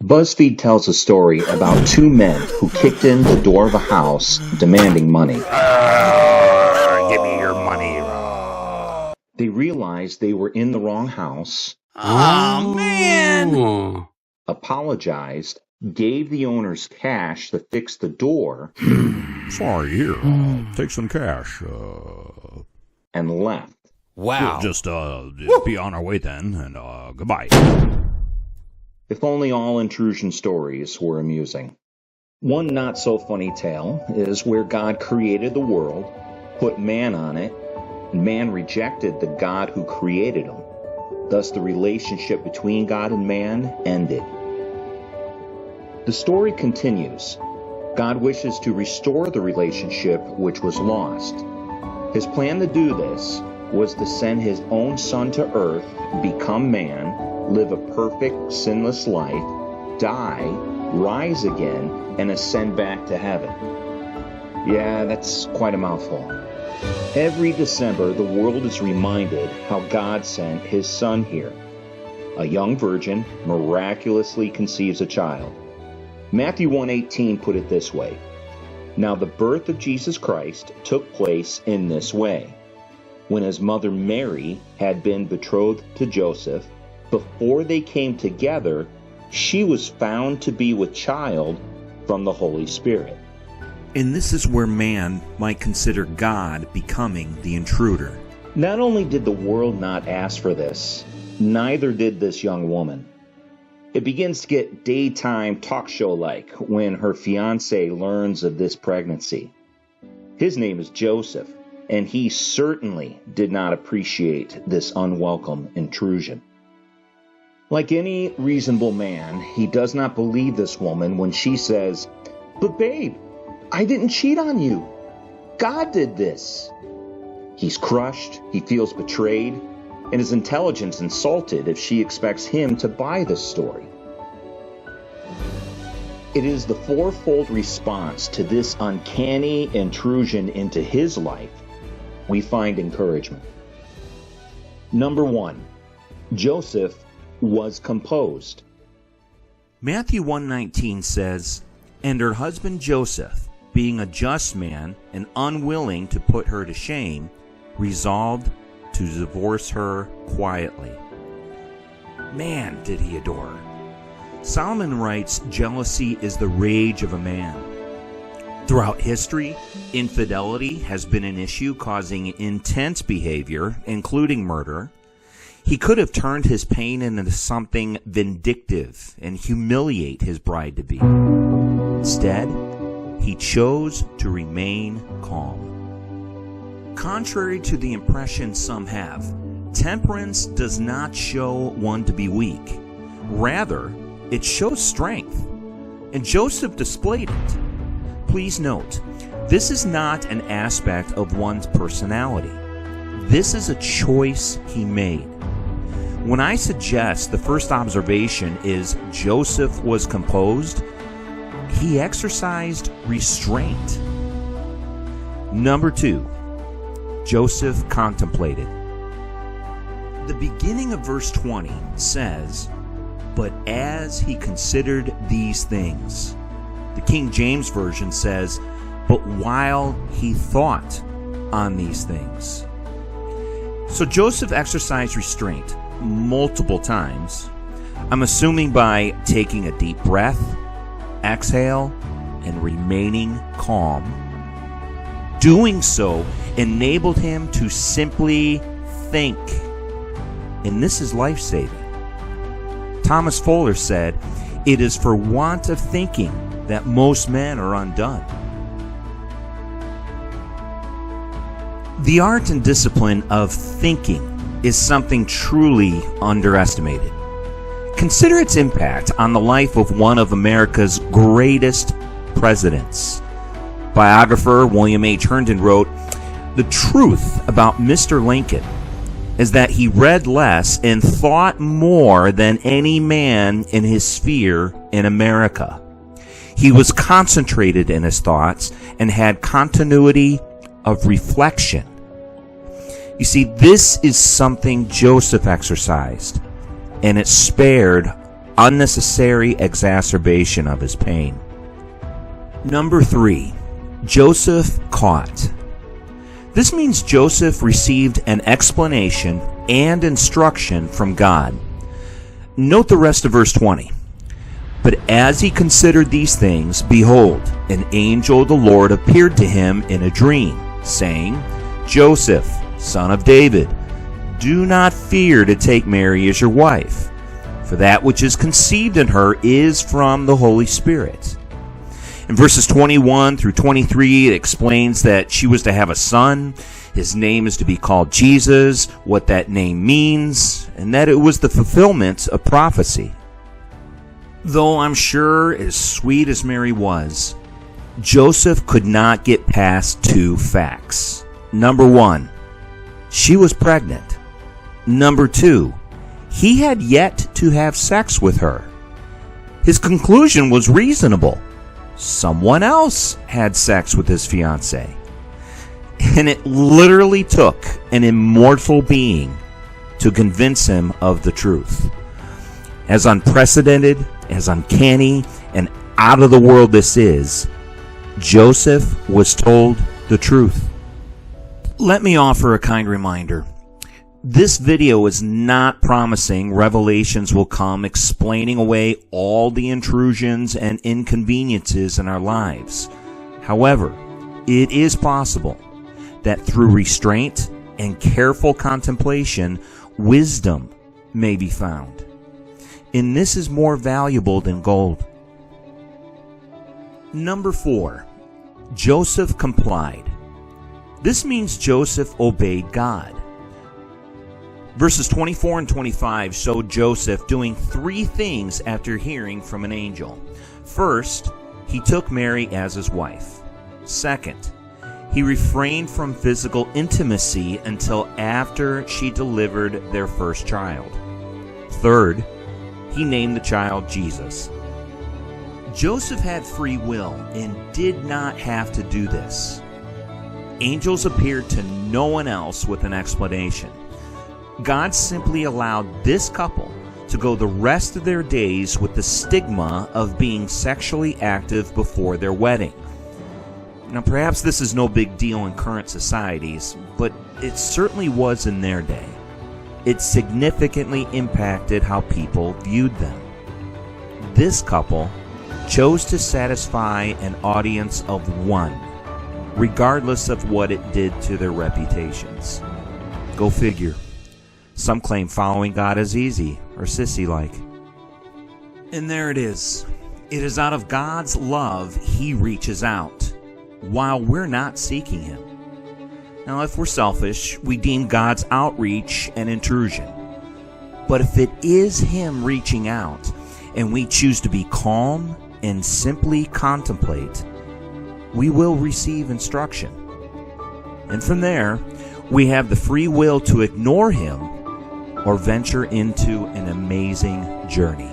BuzzFeed tells a story about two men who kicked in the door of a house demanding money. Give me your money. They realized they were in the wrong house. Oh, man! Apologized, gave the owners cash to fix the door. Sorry, here. Take some cash. And left. Wow. We'll just be on our way then, and goodbye. If only all intrusion stories were amusing. One not-so-funny tale is where God created the world, put man on it, and man rejected the God who created him. Thus, the relationship between God and man ended. The story continues. God wishes to restore the relationship which was lost. His plan to do this was to send his own son to earth, become man, live a perfect, sinless life, die, rise again, and ascend back to heaven. Yeah, that's quite a mouthful. Every December, the world is reminded how God sent his son here. A young virgin miraculously conceives a child. Matthew 1:18 put it this way. Now the birth of Jesus Christ took place in this way. When his mother Mary had been betrothed to Joseph, before they came together, she was found to be with child from the Holy Spirit. And this is where man might consider God becoming the intruder. Not only did the world not ask for this, neither did this young woman. It begins to get daytime talk show-like when her fiancé learns of this pregnancy. His name is Joseph, and he certainly did not appreciate this unwelcome intrusion. Like any reasonable man, he does not believe this woman when she says, "But babe, I didn't cheat on you. God did this." He's crushed, he feels betrayed, and his intelligence insulted if she expects him to buy this story. It is the fourfold response to this uncanny intrusion into his life we find encouragement. Number 1, Joseph was composed. Matthew 1:19 says, "And her husband Joseph, being a just man and unwilling to put her to shame, resolved to divorce her quietly." Man, did he adore her. Solomon writes, jealousy is the rage of a man. Throughout history, infidelity has been an issue causing intense behavior, including murder. He could have turned his pain into something vindictive and humiliate his bride-to-be. Instead, he chose to remain calm. Contrary to the impression some have, temperance does not show one to be weak. Rather, it shows strength, and Joseph displayed it. Please note, this is not an aspect of one's personality. This is a choice he made. When I suggest the first observation is Joseph was composed, he exercised restraint. Number 2, Joseph contemplated. The beginning of verse 20 says, "But as he considered these things." The King James Version says, "But while he thought on these things." So Joseph exercised restraint multiple times. I'm assuming by taking a deep breath, exhale, and remaining calm. Doing so enabled him to simply think. And this is life-saving. Thomas Fuller said, "It is for want of thinking that most men are undone." The art and discipline of thinking is something truly underestimated. Consider its impact on the life of one of America's greatest presidents. Biographer William H. Herndon wrote, "The truth about Mr. Lincoln is that he read less and thought more than any man in his sphere in America. He was concentrated in his thoughts and had continuity of reflection." You see, this is something Joseph exercised, and it spared unnecessary exacerbation of his pain. Number 3, Joseph caught. This means Joseph received an explanation and instruction from God. Note the rest of verse 20. But as he considered these things, behold, an angel of the Lord appeared to him in a dream, saying, Joseph, son of David, do not fear to take Mary as your wife, for that which is conceived in her is from the Holy Spirit. In verses 21 through 23, it explains that she was to have a son. His name is to be called Jesus, what that name means, and that it was the fulfillment of prophecy. Though I'm sure, as sweet as Mary was, Joseph could not get past 2 facts. Number 1, she was pregnant. Number 2, he had yet to have sex with her. His conclusion was reasonable. Someone else had sex with his fiancé. And it literally took an immortal being to convince him of the truth. As unprecedented, as uncanny, and out of the world this is, Joseph was told the truth. Let me offer a kind reminder. This video is not promising revelations will come explaining away all the intrusions and inconveniences in our lives. However, it is possible that through restraint and careful contemplation, wisdom may be found. And this is more valuable than gold. Number 4, Joseph complied. This means Joseph obeyed God. Verses 24 and 25 show Joseph doing 3 things after hearing from an angel. First, he took Mary as his wife. Second, he refrained from physical intimacy until after she delivered their first child. Third, he named the child Jesus. Joseph had free will and did not have to do this. Angels appeared to no one else with an explanation. God simply allowed this couple to go the rest of their days with the stigma of being sexually active before their wedding. Now, perhaps this is no big deal in current societies, but it certainly was in their day. It significantly impacted how people viewed them. This couple chose to satisfy an audience of 1, regardless of what it did to their reputations. Go figure. Some claim following God is easy or sissy-like. And there it is. It is out of God's love He reaches out, while we're not seeking Him. Now, if we're selfish, we deem God's outreach an intrusion. But if it is Him reaching out, and we choose to be calm and simply contemplate, we will receive instruction. And from there, we have the free will to ignore Him or venture into an amazing journey.